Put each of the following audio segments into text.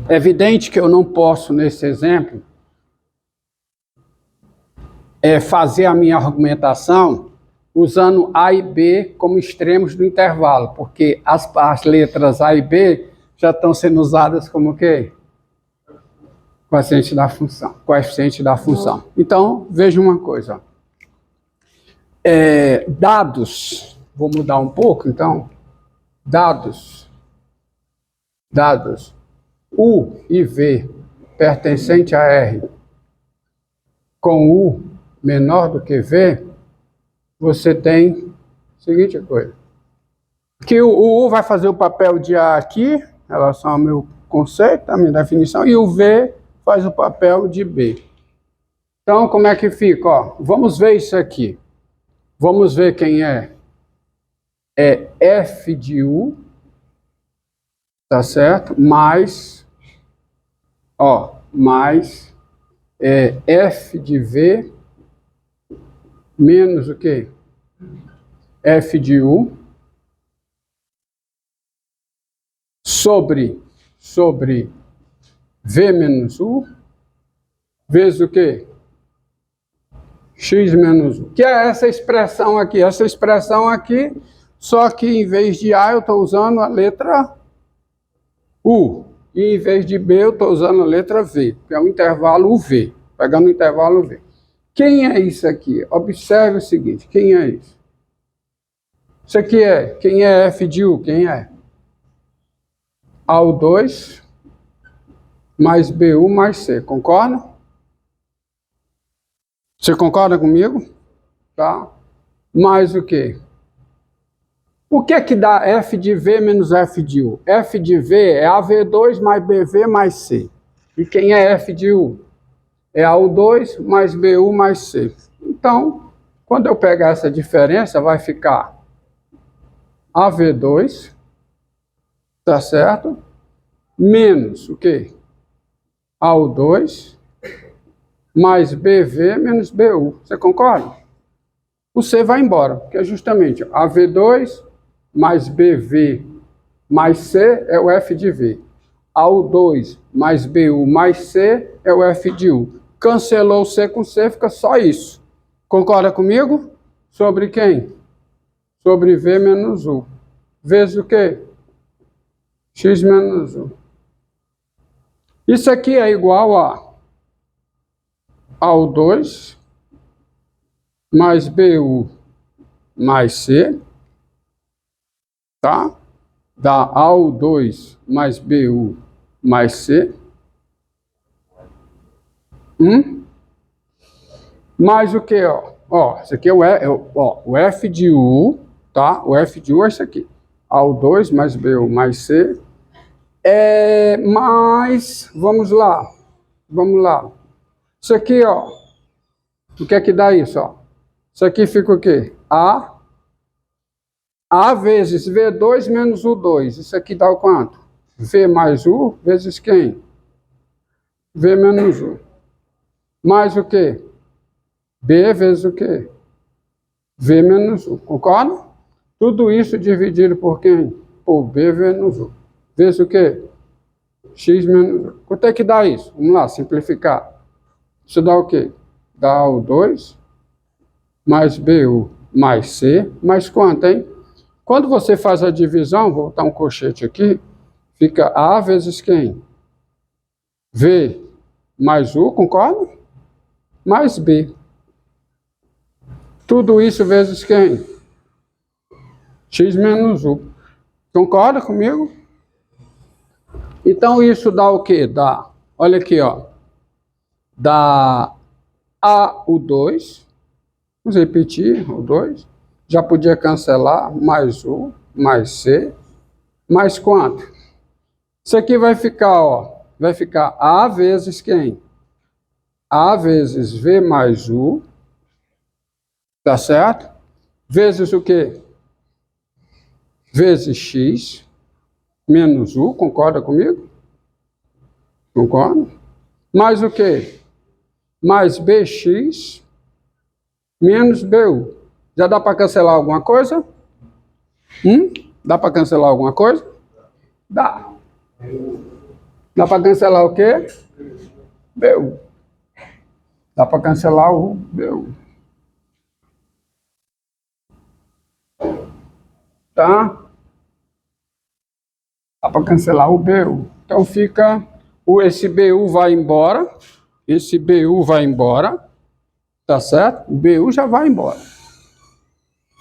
É evidente que eu não posso, nesse exemplo, fazer a minha argumentação usando A e B como extremos do intervalo, porque as letras A e B já estão sendo usadas como o quê? Coeficiente da função. Coeficiente da função. Então, veja uma coisa. Dados, vou mudar um pouco, então. Dados. U e V pertencente a R com U menor do que V, você tem a seguinte coisa. Que o U vai fazer o papel de A aqui, em relação ao meu conceito, a minha definição, e o V faz o papel de B. Então, como é que fica? Ó, vamos ver isso aqui. Vamos ver quem é. É F de U, tá certo? Mais, mais F de V menos o quê? F de U sobre V menos U vezes o quê? X menos U. Que é essa expressão aqui. Essa expressão aqui, só que em vez de A eu estou usando a letra U. E em vez de B eu estou usando a letra V, que é o intervalo UV. Pegando o intervalo V. Quem é isso aqui? Observe o seguinte. Quem é isso? Isso aqui é, quem é F de U? Quem é? AU2 mais BU mais C. Concorda? Você concorda comigo? Tá? Mais o quê? O que é que dá F de V menos F de U? F de V é AV2 mais BV mais C. E quem é F de U? É AU2 mais BU mais C. Então, quando eu pegar essa diferença, vai ficar AV2, tá certo? Menos o quê? AU2 mais BV menos BU. Você concorda? O C vai embora, porque é justamente AV2 mais BV mais C é o F de V. AU2 mais BU mais C é o F de U. Cancelou o C com C, fica só isso. Concorda comigo? Sobre quem? Sobre V menos U. Vezes o quê? X menos U. Isso aqui é igual a AU2 mais BU mais C, tá? Dá AU2 mais BU mais C. Mais o que, ó? Isso aqui é o F de U, tá? O F de U é isso aqui. AU2 mais BU mais C. Mais, vamos lá. Isso aqui, ó. O que é que dá isso, ó? Isso aqui fica o quê? A vezes V2 menos U2. Isso aqui dá o quanto? V mais U vezes quem? V menos U. Mais o quê? B vezes o quê? V menos U. Concorda? Tudo isso dividido por quem? Por B menos U. Vezes o quê? X menos U. Quanto é que dá isso? Vamos lá, simplificar. Isso dá o quê? Dá o 2 mais BU mais C, mais quanto, hein? Quando você faz a divisão, vou botar um colchete aqui, fica A vezes quem? V mais U, concorda? Mais B. Tudo isso vezes quem? X menos U. Concorda comigo? Então isso dá o quê? Dá, olha aqui, ó. Dá AU2, vamos repetir, o 2, já podia cancelar, mais U, mais C, mais quanto? Isso aqui vai ficar, ó, vai ficar A vezes quem? A vezes V mais U, tá certo? Vezes o quê? Vezes X, menos U, concorda comigo? Concorda? Mais o quê? Mais BX, menos BU. Já dá para cancelar alguma coisa? Dá para cancelar alguma coisa? Dá. Dá para cancelar o quê? BU. Dá para cancelar o BU. Tá? Dá para cancelar o BU. Então fica, esse BU vai embora, esse BU vai embora, tá certo? O BU já vai embora.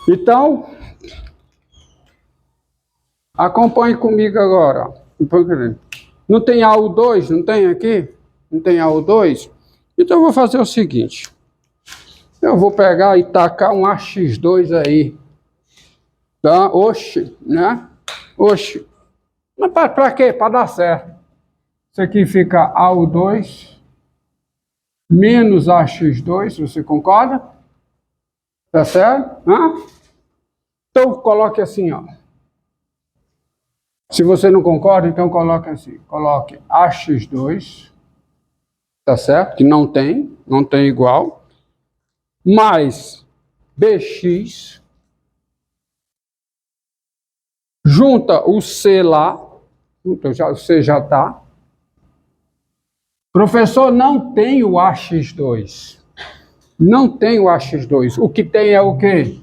Então, acompanhe comigo agora. Não tem AU2? Não tem aqui? Não tem AU2? Então eu vou fazer o seguinte. Eu vou pegar e tacar um AX2 aí. Tá? Oxe, né? Oxe. Mas para quê? Para dar certo. Isso aqui fica AU2 menos AX2, você concorda? Tá certo? Hã? Então coloque assim, ó. Se você não concorda, então coloque assim. Coloque AX2, tá certo? Que não tem igual, mais BX, junta o C lá, então o C já tá. Professor, não tem o AX2. Não tem o AX2. O que tem é o quê?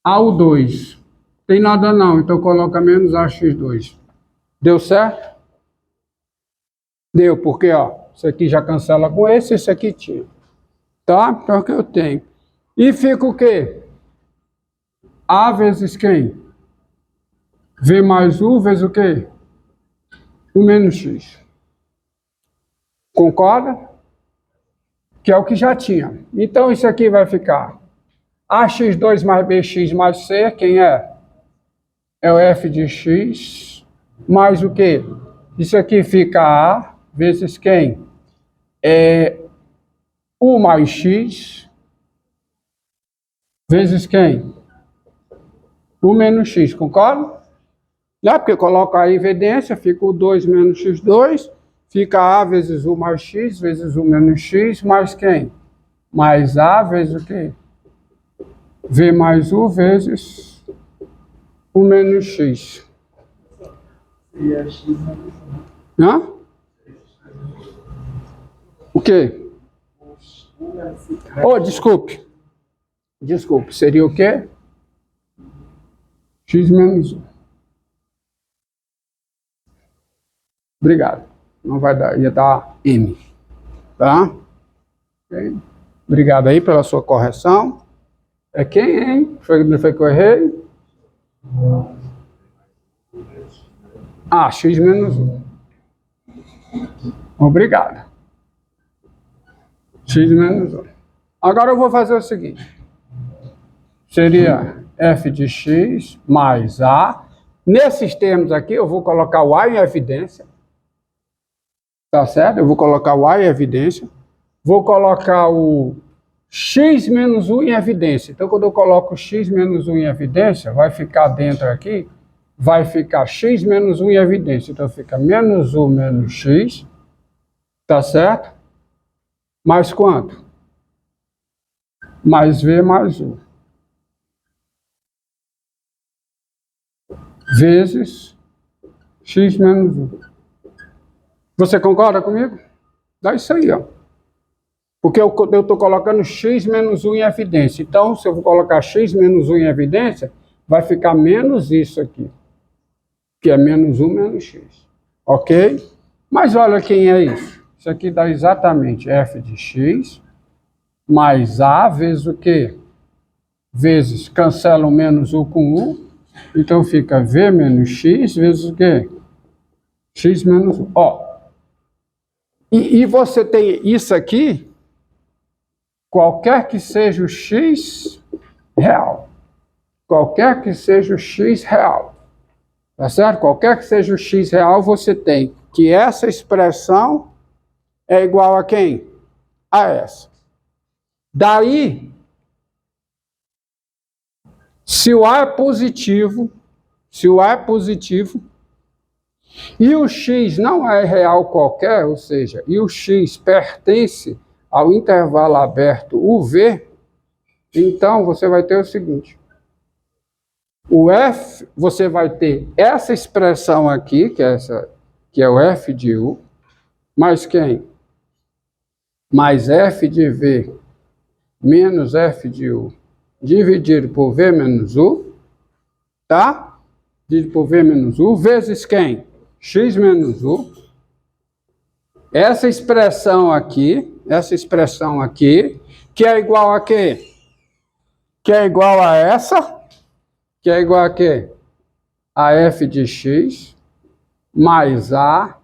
AU2. Tem nada não, então coloca menos AX2. Deu certo? Deu, porque ó, isso aqui já cancela com esse aqui tinha. Tá? Então é o que eu tenho. E fica o quê? A vezes quem? V mais U vezes o quê? O menos X. Concorda? Que é o que já tinha. Então isso aqui vai ficar AX2 mais BX mais C, quem é? É o F de X, mais o quê? Isso aqui fica A vezes quem? É U mais X, vezes quem? U menos X, concorda? Já porque coloca a evidência, fica o 2 menos X2, fica A vezes U mais X, vezes U menos X, mais quem? Mais A vezes o quê? V mais U vezes U menos X. E a X Hã? O quê? Oh, desculpe. Desculpe, seria o quê? X menos 1. Obrigado. Não vai dar, ia dar M. Tá? Okay. Obrigado aí pela sua correção. É quem, hein? Foi que eu errei? Ah, X menos 1. Obrigado. X menos 1. Agora eu vou fazer o seguinte. Seria F de X mais A. Nesses termos aqui, eu vou colocar o A em evidência. Tá certo? Eu vou colocar o A em evidência. Vou colocar o X menos 1 em evidência. Então, quando eu coloco X menos 1 em evidência, vai ficar dentro aqui, vai ficar X menos 1 em evidência. Então, fica menos 1 menos X. Tá certo? Mais quanto? Mais V mais U. Vezes X menos 1. Você concorda comigo? Dá isso aí, ó. Porque eu estou colocando X menos 1 em evidência. Então, se eu vou colocar X menos 1 em evidência, vai ficar menos isso aqui. Que é menos 1 menos X. Ok? Mas olha quem é isso. Isso aqui dá exatamente F de X mais A vezes o quê? Vezes, cancela o menos U com U. Então fica V menos X vezes o quê? X menos U. Ó. E você tem isso aqui, qualquer que seja o X real. Qualquer que seja o X real. Tá certo? Qualquer que seja o X real, você tem que essa expressão é igual a quem? A essa. Daí, se o A é positivo, e o X não é real qualquer, ou seja, e o X pertence ao intervalo aberto UV, então você vai ter o seguinte. O f, você vai ter essa expressão aqui, que é o f de u, mais quem? Mais f de v menos f de u, dividido por v menos u, tá? Dividido por v menos u, vezes quem? X menos u. Essa expressão aqui, que é igual a quê? Que é igual a essa, que é igual a quê? A f de x, mais a,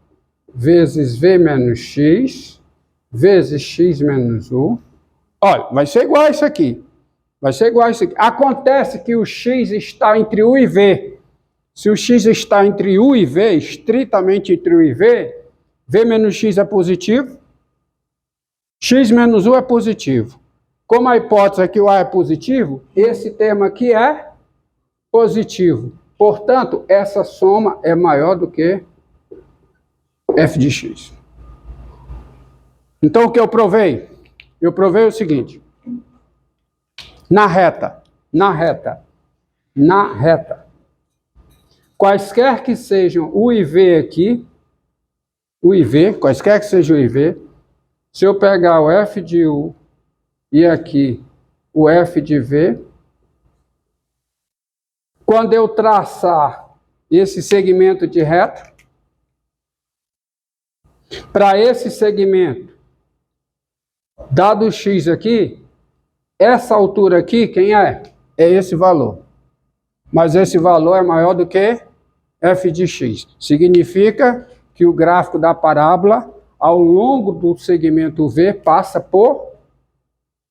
vezes v menos x, vezes x menos u. Olha, vai ser igual a isso aqui. Vai ser igual a isso aqui. Acontece que o x está entre u e v. Se o x está entre u e v, estritamente entre u e v, v menos x é positivo, x menos u é positivo. Como a hipótese é que o a é positivo, esse termo aqui é positivo. Portanto, essa soma é maior do que f de x. Então, o que eu provei? Eu provei o seguinte. Na reta, quaisquer que sejam u e v aqui, quaisquer que sejam u e v, se eu pegar o f de u e aqui o f de v, quando eu traçar esse segmento de reta, para esse segmento, dado x aqui, essa altura aqui, quem é? É esse valor. Mas esse valor é maior do que f de x. Significa que o gráfico da parábola, ao longo do segmento V, passa por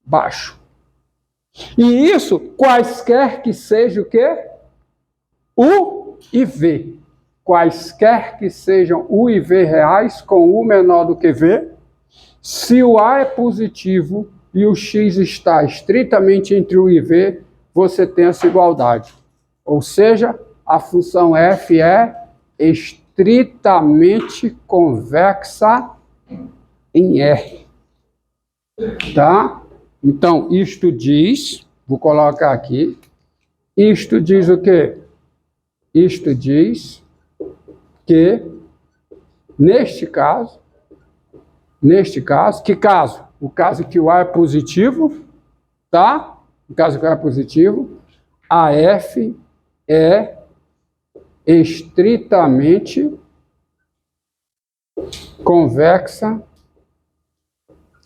baixo. E isso, quaisquer que seja o quê? U e V. Quaisquer que sejam U e V reais, com U menor do que V, se o A é positivo e o X está estritamente entre U e V, você tem essa igualdade. Ou seja, a função f é estritamente convexa em R. Tá? Então, isto diz, vou colocar aqui, isto diz o quê? Isto diz que, neste caso, que caso? O caso que o A é positivo, tá? No caso que o A é positivo, a F é estritamente convexa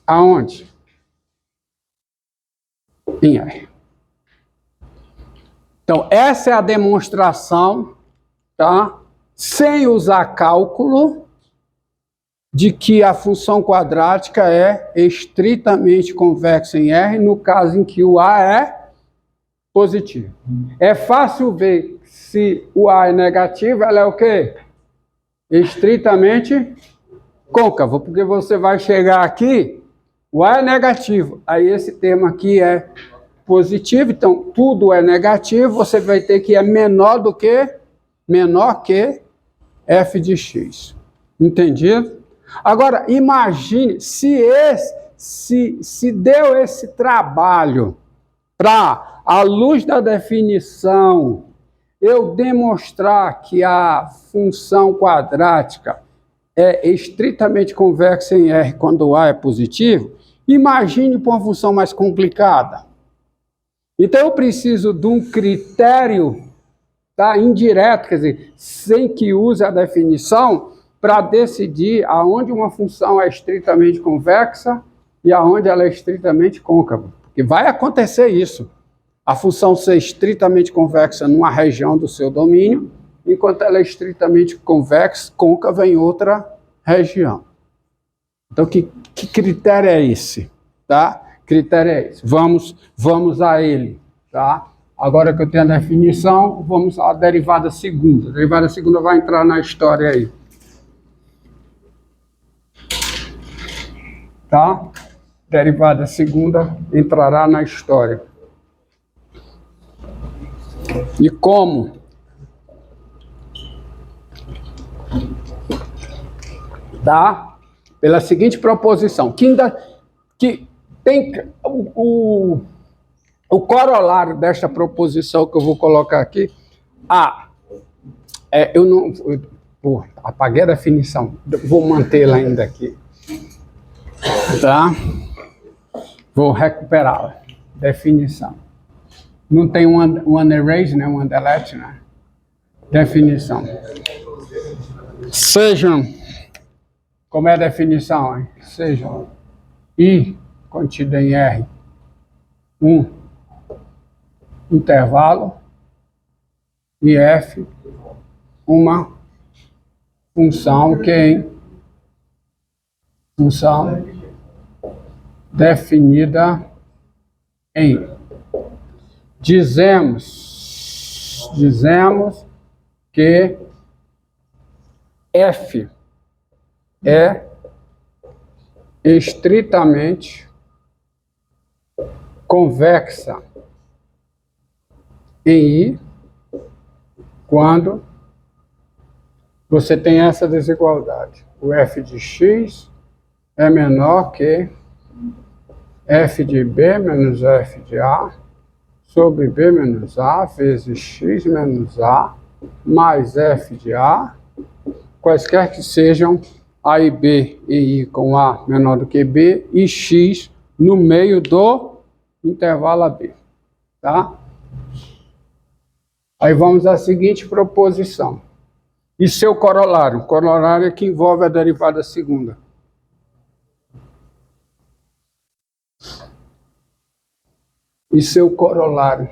aonde? Em R. Então, essa é a demonstração, tá? Sem usar cálculo, de que a função quadrática é estritamente convexa em R, no caso em que o A é positivo. É fácil ver se o A é negativo, ela é o quê? Estritamente côncavo, porque você vai chegar aqui, o A é negativo, aí esse termo aqui é positivo, então tudo é negativo, você vai ter que é menor que f de x. Entendido? Agora, imagine se deu esse trabalho para, à luz da definição, eu demonstrar que a função quadrática é estritamente convexa em R quando o A é positivo, imagine para uma função mais complicada. Então, eu preciso de um critério, tá, indireto, quer dizer, sem que use a definição, para decidir aonde uma função é estritamente convexa e aonde ela é estritamente côncava. Porque vai acontecer isso. A função ser estritamente convexa numa região do seu domínio, enquanto ela é estritamente côncava em outra região. Então, que critério é esse? Tá? Critério é esse. Vamos a ele. Tá? Agora que eu tenho a definição, vamos à derivada segunda. A derivada segunda vai entrar na história aí. Tá? Derivada segunda entrará na história. E como? Tá? Pela seguinte proposição, que tem O corolário desta proposição que eu vou colocar aqui, eu não... apaguei a definição, vou mantê-la ainda aqui, tá? Vou recuperá-la. Definição. Não tem one erase, né? One delete, né? Definição. Sejam, como é a definição? Hein? Sejam I contido em R, intervalo, e F, uma função que função definida em dizemos que F é estritamente convexa em I quando você tem essa desigualdade. O F de X é menor que F de B menos F de A sobre B menos A vezes X menos A mais F de A, quaisquer que sejam A e B e I com A menor do que B e X no meio do intervalo AB, tá? Aí vamos à seguinte proposição. E seu corolário? O corolário é que envolve a derivada segunda. E seu corolário?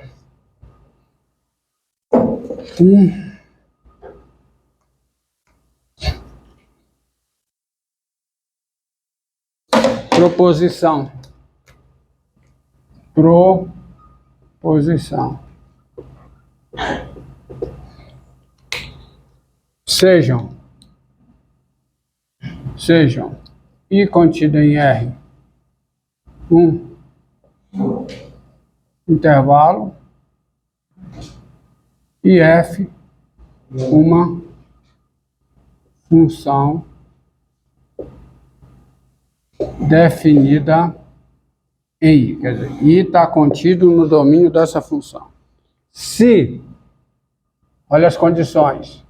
Proposição. Proposição. Sejam I contido em R, intervalo, e F, uma função definida em I. Quer dizer, I está contido no domínio dessa função. Se, olha as condições,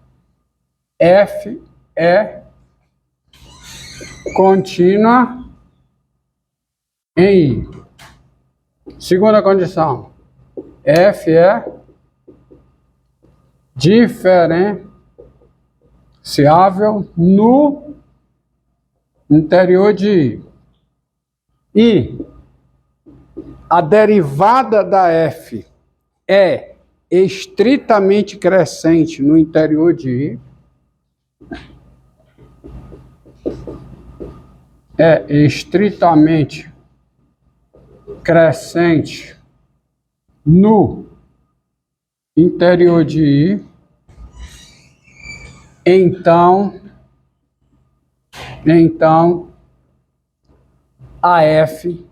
F é contínua em I. Segunda condição, F é diferenciável no interior de I. E a derivada da F é estritamente crescente no interior de I. É estritamente crescente no interior de I. Então a F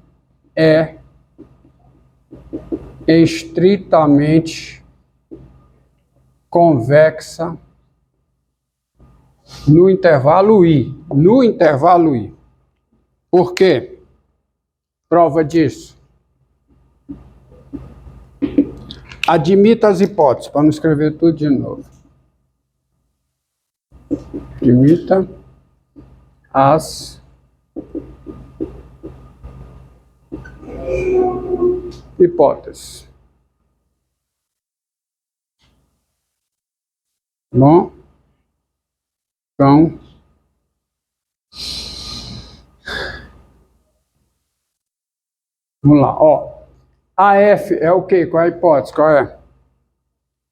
é estritamente convexa no intervalo I. No intervalo I. Por quê? Prova disso. Admita as hipóteses, para não escrever tudo de novo. Admita as hipóteses. Bom, então, vamos lá, ó. A F é o quê? Qual é a hipótese? Qual é?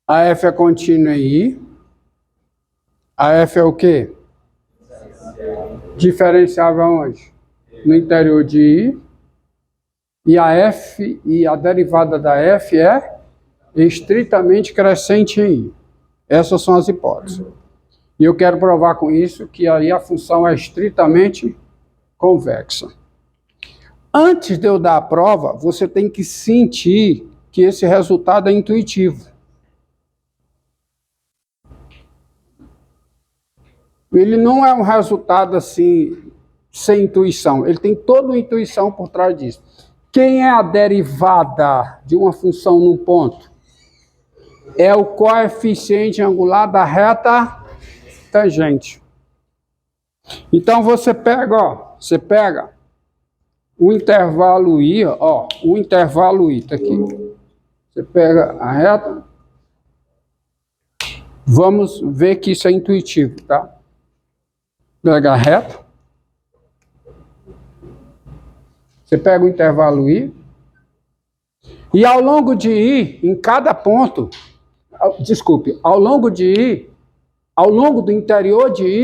A F é contínua em I. A F é o quê? Diferenciável aonde? No interior de I. E a F e a derivada da F é estritamente crescente em I. Essas são as hipóteses. E eu quero provar com isso que aí a função é estritamente convexa. Antes de eu dar a prova, você tem que sentir que esse resultado é intuitivo. Ele não é um resultado assim, sem intuição. Ele tem toda uma intuição por trás disso. Quem é a derivada de uma função num ponto? É o coeficiente angular da reta tangente. Então você pega o intervalo I, ó, o intervalo I tá aqui. Você pega a reta. Vamos ver que isso é intuitivo, tá? Pega a reta. Você pega o intervalo I. E ao longo de I, em cada ponto, desculpe, ao longo de I, ao longo do interior de I,